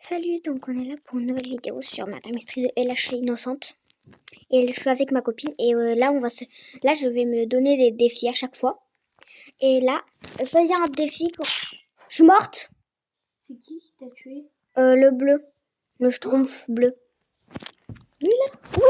Salut, donc on est là pour une nouvelle vidéo sur Murder Mystery de LH Innocente. Et je suis avec ma copine et là là je vais me donner des défis à chaque fois. Et là, choisir un défi. Je suis morte. C'est qui t'a tué? Le bleu. Le schtroumpf bleu. Lui là? Oui,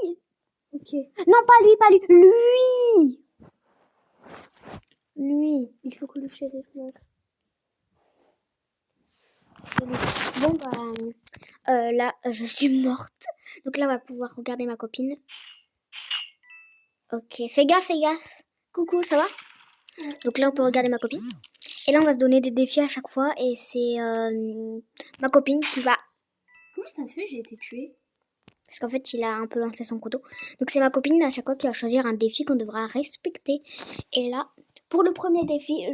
lui. Ok. Non, pas lui, pas lui. Lui. Lui. Il faut que le shérif meure. C'est lui. Bon, là, je suis morte. Donc là, on va pouvoir regarder ma copine. Ok, fais gaffe, fais gaffe. Coucou, ça va? Donc là, on peut regarder ma copine. Et là, on va se donner des défis à chaque fois. Et c'est ma copine qui va... Comment ça se fait j'ai été tuée? Parce qu'en fait, il a un peu lancé son couteau. Donc c'est ma copine à chaque fois qui va choisir un défi qu'on devra respecter. Et là, pour le premier défi,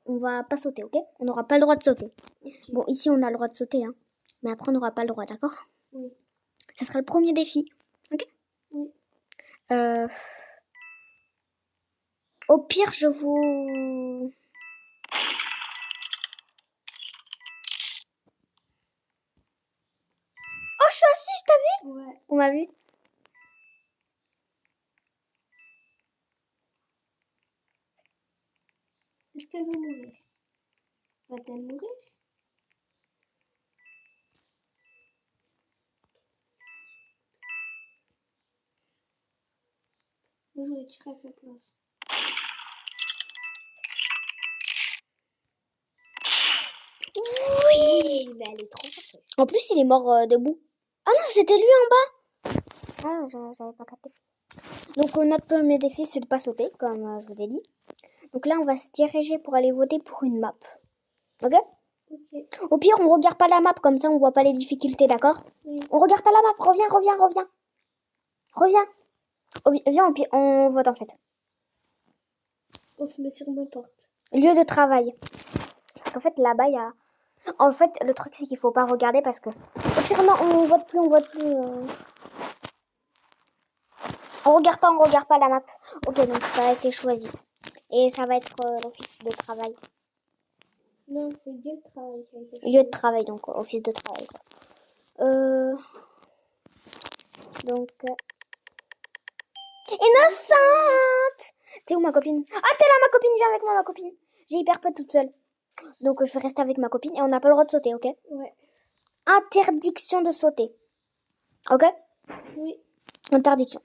on va pas sauter, ok? On n'aura pas le droit de sauter. Okay. Bon, ici, on a le droit de sauter, hein. Mais après, on n'aura pas le droit, d'accord? Oui. Ça sera le premier défi, ok? Oui. Au pire, je vous... Oh, je suis assise, t'as vu? Ouais. On m'a vu. Est-ce qu'elle va mourir? Va-t-elle mourir? Moi, je vais tirer à sa place. Oui, mais elle est trop forte. En plus, il est mort debout. Ah non, c'était lui en bas. Ah, j'avais pas capté. Donc, notre premier défi, c'est de pas sauter, comme je vous ai dit. Donc là, on va se diriger pour aller voter pour une map. Ok? Ok. Au pire, on regarde pas la map, comme ça, on voit pas les difficultés, d'accord? Oui. On regarde pas la map. Reviens. Viens, on vote en fait. On se met sur ma porte. Lieu de travail. Parce qu'en fait, là-bas, il y a... En fait, le truc, c'est qu'il faut pas regarder parce que... Au pire, non, on vote plus. On regarde pas la map. Ok, donc ça a été choisi. Et ça va être l'office de travail. Non, c'est lieu de travail qui a été Lieu de travail, donc office de travail. Quoi. Donc... Innocente! T'es où ma copine? Ah, t'es là ma copine, viens avec moi ma copine. J'ai hyper peur toute seule. Donc je vais rester avec ma copine et on n'a pas le droit de sauter, ok? Ouais. Interdiction de sauter. Ok? Oui. Interdiction.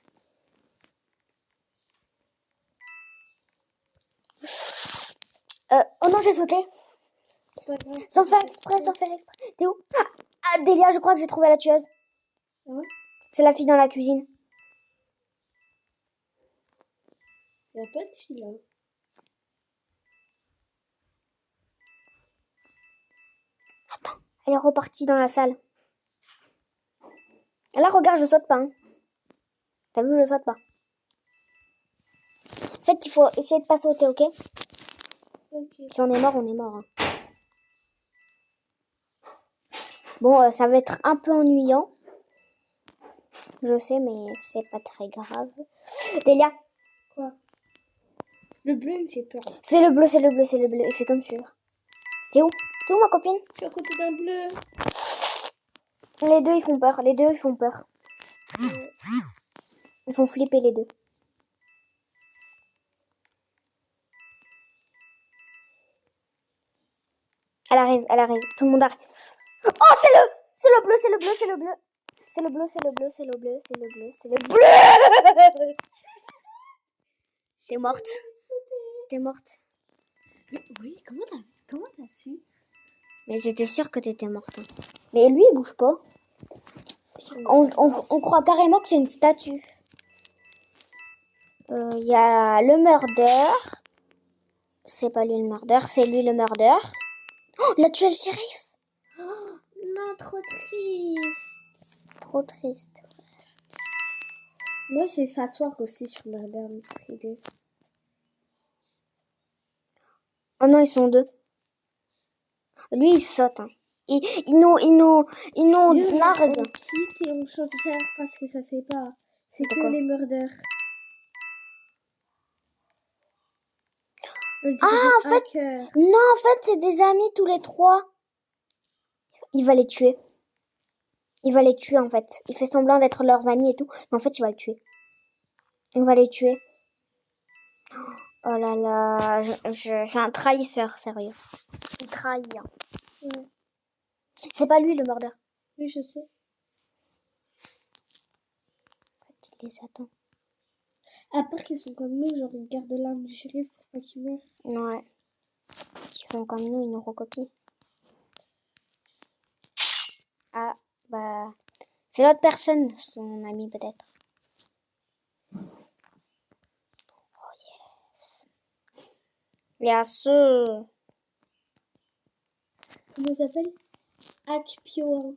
Oh non, j'ai sauté. C'est pas grave. Sans faire exprès. T'es où? Ah, Delia, je crois que j'ai trouvé la tueuse. Ah ouais? C'est la fille dans la cuisine. Il n'y a pas de fille là. Attends, elle est repartie dans la salle. Là, regarde, je saute pas. Hein. T'as vu, je saute pas. En fait, il faut essayer de pas sauter, ok? Ok. Si on est mort, on est mort. Hein. Bon, ça va être un peu ennuyant. Je sais, mais c'est pas très grave. Delia. Quoi? Le bleu, il me fait peur. C'est le bleu. Il fait comme sûr. T'es où ma copine? Je suis à côté d'un bleu. Les deux, ils font peur. Ils font flipper les deux. Elle arrive. Tout le monde arrive. Oh, c'est le bleu. T'es morte. Mais oui, comment t'as su? Mais j'étais sûre que t'étais morte. Hein. Mais lui, il bouge pas. On croit carrément que c'est une statue. Il y a le murder. C'est pas lui le murder, c'est lui le murder. Oh, il a tué le shérif. Oh, non, trop triste. Trop triste. Moi, j'ai s'asseoir aussi sur Murder Mystery 2. Oh non, ils sont deux. Lui, il saute. Hein. Il nous nargue. On quitte et on change d'air parce que ça c'est pas. C'est que Pourquoi? les murders. Ah, en fait, non, en fait, c'est des amis tous les trois. il va les tuer. Il va les tuer, en fait. Il fait semblant d'être leurs amis et tout. Mais en fait, il va les tuer. Il va les tuer. Oh là là, j'ai un trahisseur, sérieux. Il trahit. Hein. Ouais. C'est pas lui le mordeur. Oui, je sais. En fait, il les attend. À part qu'ils sont comme nous, genre ils gardent l'arme du shérif pour pas qu'il meure. Ouais. Ils font comme nous, ils nous recopient. Ah, bah... C'est l'autre personne, son ami peut-être. Oh yes. Il y a ce... Comment il s'appelle? Akpioran.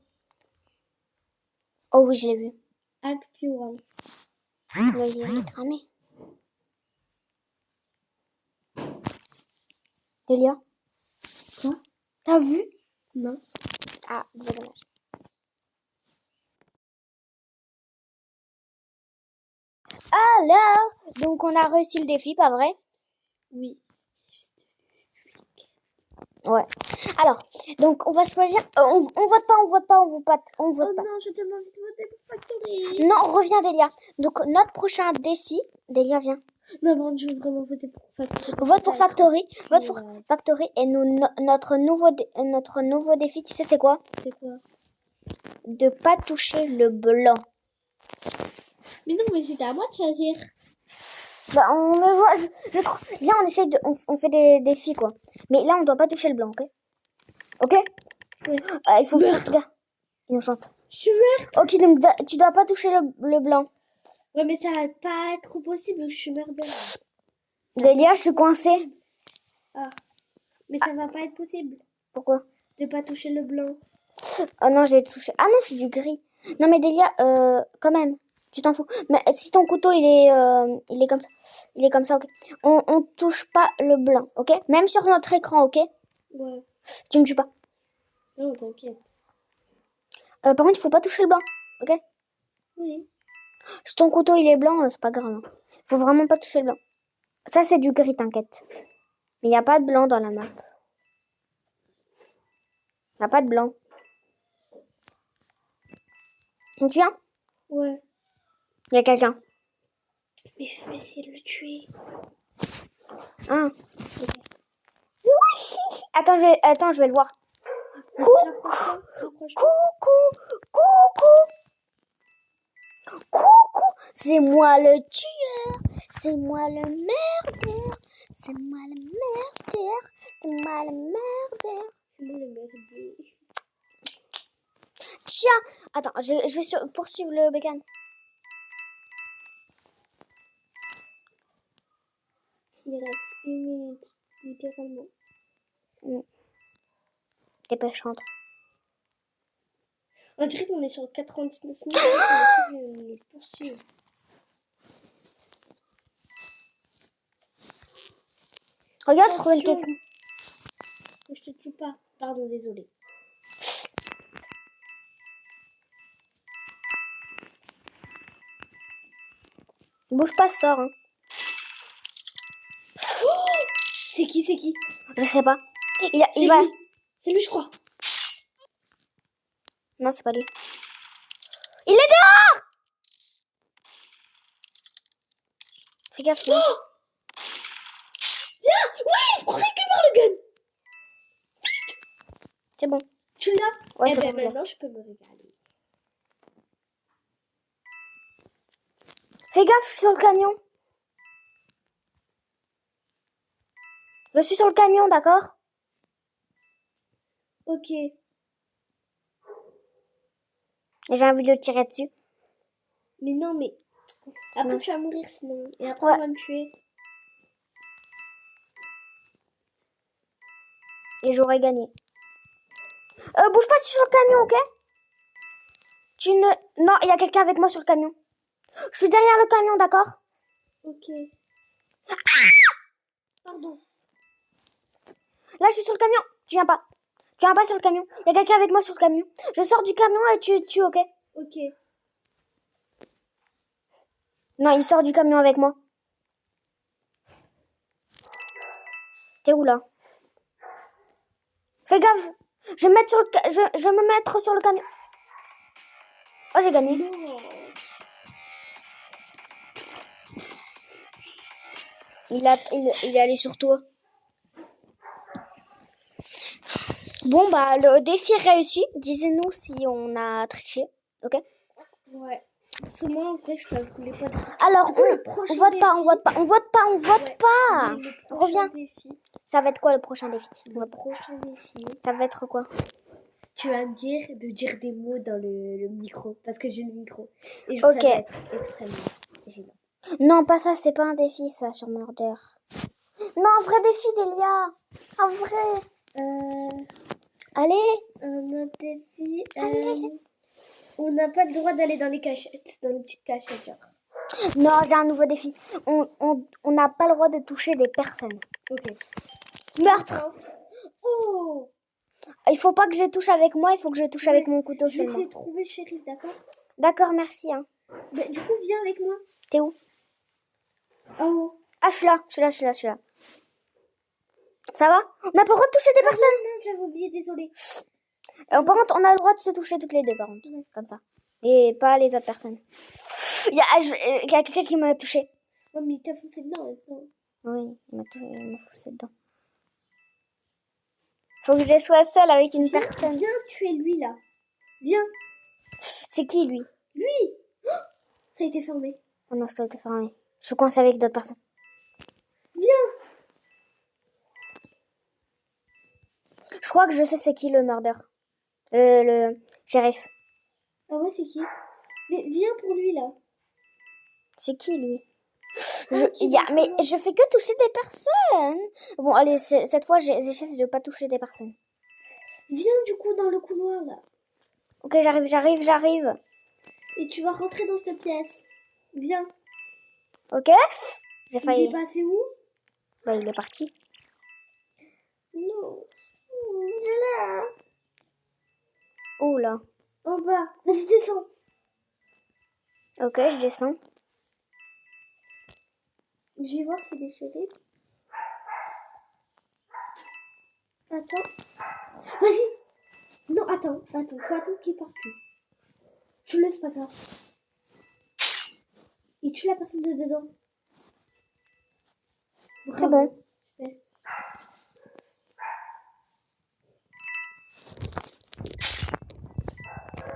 Oh oui, je l'ai vu. Akpioran. Oui, il est cramé. Delia? Quoi? T'as vu? Non. Ah, dommage. Alors, donc on a réussi le défi, pas vrai? Oui. Ouais. Alors, donc on va choisir. On vote pas, on vote pas, on vote pas, on vote Oh pas. non, j'ai tellement envie de voter pour Factory. Non, reviens Delia. Donc notre prochain défi, Delia vient. Non, bon, je veux vraiment voter pour Factory. Vote pour Factory, vote pour Ouais. Factory et notre nouveau défi, tu sais c'est quoi? C'est quoi? De pas toucher le blanc. Mais non, mais c'était à moi de choisir. Bah on le voit. Viens, on essaie de, on fait des défis quoi. Mais là on doit pas toucher le blanc, ok? Ok? Ouais. Il faut Meurtre. faire innocente. Je suis meurtre. Ok, donc tu dois pas toucher le blanc. Ouais, mais ça va pas être possible, je suis meurtre. Delia, je suis coincée. Ah. Mais ça va pas être possible Pourquoi? de pas toucher le blanc. Oh non, j'ai touché. Ah non, c'est du gris. Non mais Delia, quand même, tu t'en fous. Mais si ton couteau il est comme ça, ok. On touche pas le blanc, ok? Même sur notre écran, ok? Ouais. Tu me tues pas. Non, t'inquiète. Par contre, il faut pas toucher le blanc, ok? Oui. Si ton couteau il est blanc, c'est pas grave. Hein. Faut vraiment pas toucher le blanc. Ça c'est du gris, t'inquiète. Mais y a pas de blanc dans la map. Y a pas de blanc. Tu viens? Ouais. Y a quelqu'un. Mais je vais essayer de le tuer. Ah. Oui. Attends, je vais le voir. Coucou. C'est moi le tueur. C'est moi le merdeur. C'est moi le merdeur. C'est moi le merdeur. C'est moi le merdier. Tiens, attends, je vais poursuivre le bécane. Il reste 1 minute, littéralement. Dépêchante. On dirait qu'on est sur 99 minutes. On essaie de les poursuivre. Regarde, je trouve une technique. Je te tue pas. Pardon, désolé. Bouge pas, sors. Hein. Oh, c'est qui? Je sais pas. Il C'est va. lui. C'est lui, je crois. Non, c'est pas lui. Il est dehors. Fais gaffe. Oh, viens. Oui, on récupère le gun. C'est bon. Tu l'as? Ouais, Eh c'est ben bon. maintenant, je peux me régaler. Fais gaffe, je suis sur le camion. Je suis sur le camion, d'accord? Ok. Et j'ai envie de le tirer dessus. Mais non, mais... Après, Sinon- tu vas mourir sinon. Et après, Ouais. on va me tuer. Et j'aurais gagné. Bouge pas, je suis sur le camion, ok? Non, il y a quelqu'un avec moi sur le camion. Je suis derrière le camion, d'accord? Ok. Pardon. Là, je suis sur le camion. Tu viens pas. Tu viens pas sur le camion. Il y a quelqu'un avec moi sur le camion. Je sors du camion et tu tues, ok? Ok. Non, il sort du camion avec moi. T'es où, là? Fais gaffe. Je vais me mettre sur je vais me mettre sur le camion. Oh, j'ai gagné. Non. Il est allé sur toi. Bon, bah, le défi réussi. Disez-nous si on a triché. Ok? Ouais. Parce que moi, en vrai, je calculais pas. Alors, Le on prochain vote pas, on défi. vote pas, on vote pas, on vote Ouais. pas. Mais le prochain Reviens. défi. Ça va être quoi le prochain défi? Le prochain défi. Ça va être quoi? Tu vas me dire de dire des mots dans le micro. Parce que j'ai le micro. Et Ok. ça va être extrêmement évident. Non, pas ça, c'est pas un défi, ça, sur Murder. Non, un vrai défi, Delia. Un vrai. Allez. Un autre défi. Allez. On n'a pas le droit d'aller dans les cachettes. Dans les petites cachettes, genre. Non, j'ai un nouveau défi. On n'a pas le droit de toucher des personnes. Ok. Meurtre. Oh! Il faut pas que je touche avec moi, il faut que je touche avec mon couteau Je vais seulement. essayer de trouver le shérif, d'accord? D'accord, merci. Hein. Bah, du coup, viens avec moi. T'es où? Oh! Ah, je suis là, je suis là, je suis là, je suis là. Ça va? On n'a pas le droit de toucher des personnes. Mince, j'avais oublié, désolé. Par contre, on a le droit de se toucher toutes les deux, par contre. Ouais. Comme ça. Et pas les autres personnes. Il y a quelqu'un qui m'a touché. Oh, mais il t'a foncé dedans maintenant. Oui, il m'a foussé dedans. Faut que je sois seule avec une personne. Viens tuer lui là. Viens. C'est qui, lui? Lui! Oh, ça a été fermé. Oh non, ça a été fermé. Je suis coincée avec d'autres personnes. Viens! Je crois que je sais c'est qui le murder. Le shérif. Ah ouais, c'est qui? Mais viens pour lui là. C'est qui, lui? qui Mais je fais que toucher des personnes. Bon, allez, cette fois, j'essaie de pas toucher des personnes. Viens du coup dans le couloir là. Ok, j'arrive. Et tu vas rentrer dans cette pièce. Viens. Ok? J'ai Il failli. est passé où? Bah, il est parti. Non. Il est là. Où, là? En bas. Vas-y, descends. Ok, je descends. Je vais voir si c'est des shérifs. Attends. Vas-y. Non, attends. Faut attendre qu'il parte plus. Tu le laisses pas grave. Et tue la personne de dedans. C'est bon. Super.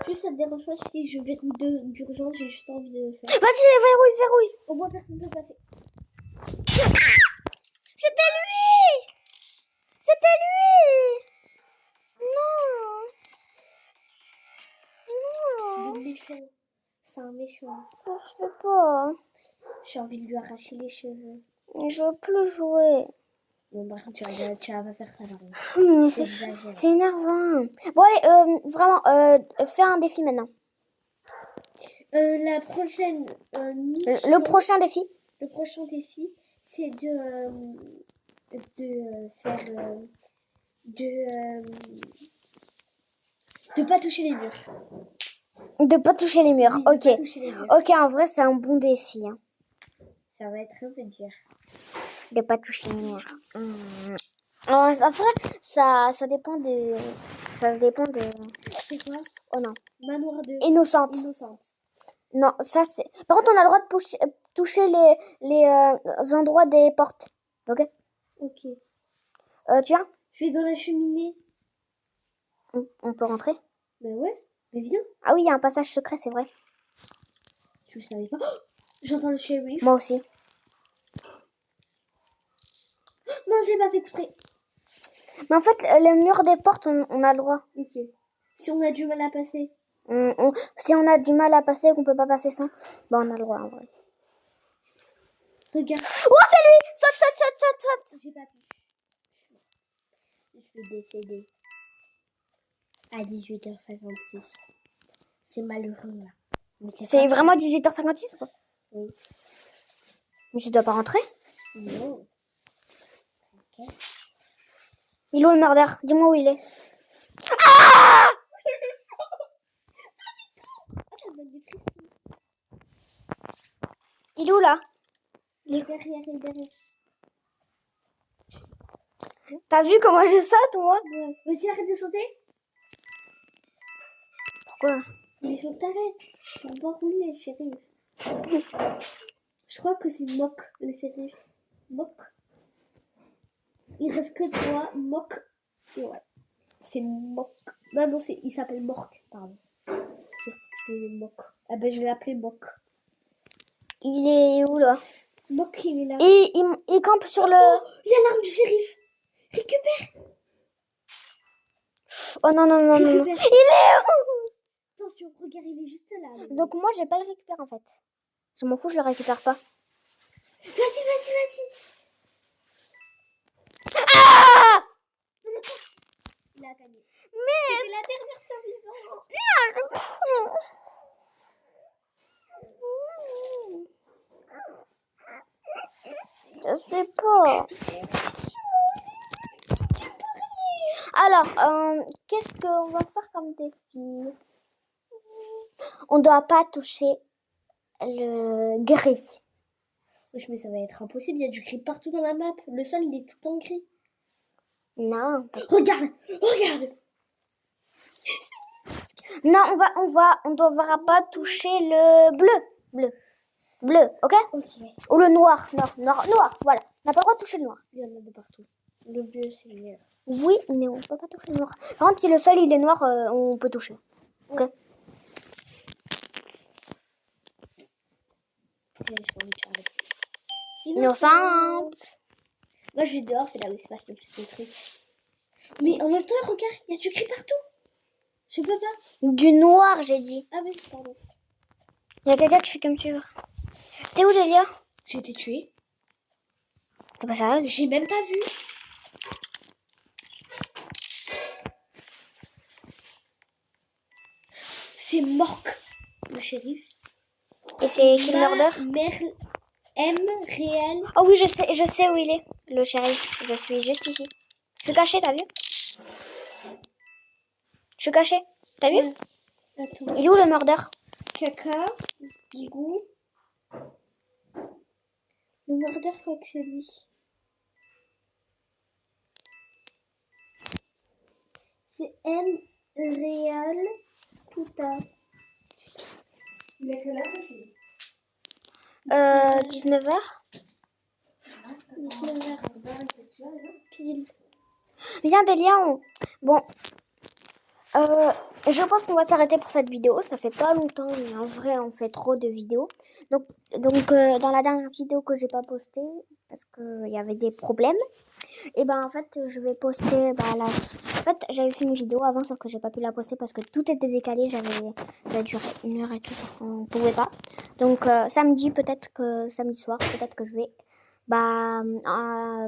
Juste, ça te dérange pas si je verrouille d'urgence, j'ai juste envie de le faire. Vas-y, verrouille. Au moins, personne ne peut passer. C'était lui! C'était lui! Non! Non! Il est méchant. C'est un méchant. Je peux pas. J'ai envie de lui arracher les cheveux. Je veux plus jouer. Bon, par contre, tu vas pas faire ça, Marie. Mais T'exagères. c'est énervant. Bon, allez, vraiment, fais un défi maintenant. La prochaine mission, Le prochain défi. le prochain défi, c'est de faire de pas toucher les murs. De pas toucher les murs. Oui, de Ok. pas toucher les murs. Ok, en vrai, c'est un bon défi. Hein. Ça va être un peu dur. De pas toucher les murs. En vrai, ça dépend de... Ça dépend de... C'est quoi? Oh non. Manoir de Innocente. innocente. Non, ça c'est... Par contre, on a le droit de toucher les endroits des portes. Ok? Ok. Tu viens? Je vais dans la cheminée. On peut rentrer? Ben ouais. Mais viens. Ah oui, il y a un passage secret, c'est vrai. Tu le savais pas? Oh, j'entends le shérif. Moi aussi. Non, j'ai pas fait exprès. Mais en fait, le mur des portes, on a le droit. Ok. Si on a du mal à passer. Si on a du mal à passer et qu'on peut pas passer sans, bah on a le droit en vrai. Regarde. Oh, c'est lui! Saute! J'ai pas pu. Je vais décéder à 18h56. C'est malheureux là. Mais C'est pas vraiment 18h56 ou quoi? Oui. Mais tu dois pas rentrer? Non. Ok. Il est où le murder? Dis-moi où il est. Ah! Ça me donne des frissons. Il est où là? Il est derrière. T'as vu comment je saute moi? Ouais. Vas-y, arrête de sauter. Pourquoi? Il faut que t'arrêtes. Pour boire le lait, chérie. Je crois que c'est moque, le chéri. Moque. Il reste que 3. Moque. Et ouais. C'est moque. Non, non, il s'appelle Morque, pardon. C'est moque. Ah ben, je vais l'appeler moque. Il est où là? Moque, il est là. Et il campe sur le... Oh, il y a l'arme du shérif. Récupère. Oh non, non, non, non, non. Récupère. Il est où? Attention, regarde, il est juste là. Donc moi, je vais pas le récupérer en fait. Je m'en fous, je le récupère pas. Vas-y, vas-y, vas-y. Ah! Il a gagné. Mais... C'était la dernière survivante. Je sais pas. Alors, qu'est-ce qu'on va faire comme défi? On doit pas toucher le gris. Oui, mais ça va être impossible. Il y a du gris partout dans la map. Le sol, il est tout le temps gris. Non. Regarde, regarde. Non, on devra pas toucher le bleu, ok? Ok. Ou le noir, noir, voilà. On n'a pas le droit de toucher le noir. Il y en a de partout. Le bleu, c'est le meilleur. Oui, mais on peut pas toucher le noir. Par contre, si le sol il est noir, on peut toucher. Ok? Allez, j'ai envie de faire le truc. Innocente. Moi, je vais dehors, c'est là où il se passe le plus de trucs. Mais en même temps, regarde, il y a du gris partout. Je peux pas. Du noir, j'ai dit. Ah oui, pardon. Il y a quelqu'un qui fait comme tu veux. T'es où, Delia? J'ai été tuée. T'es pas sérieux? J'ai même pas vu. C'est Morque, le shérif. Et c'est Kill Murder? Merle M réel. Oh oui, je sais où il est. Le shérif. Je suis juste ici. Je suis cachée, t'as vu? Je suis cachée. T'as vu? Attends. Il est où le murder? Caca. Bigou. Le murder, je crois que c'est lui. C'est M réel. Putain. Il a quelle heure? 19h. 19h. Pile. Viens, Delia. Bon. Je pense qu'on va s'arrêter pour cette vidéo. Ça fait pas longtemps, mais en vrai, on fait trop de vidéos. Donc dans la dernière vidéo que j'ai pas postée, parce qu'il y avait des problèmes, et ben en fait, je vais poster En fait, j'avais fait une vidéo avant, sauf que j'ai pas pu la poster parce que tout était décalé. Ça a duré 1 heure et tout, on pouvait pas. Donc samedi soir, peut-être que je vais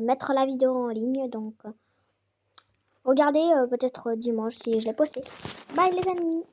mettre la vidéo en ligne. Donc regardez peut-être dimanche si je l'ai posté. Bye les amis!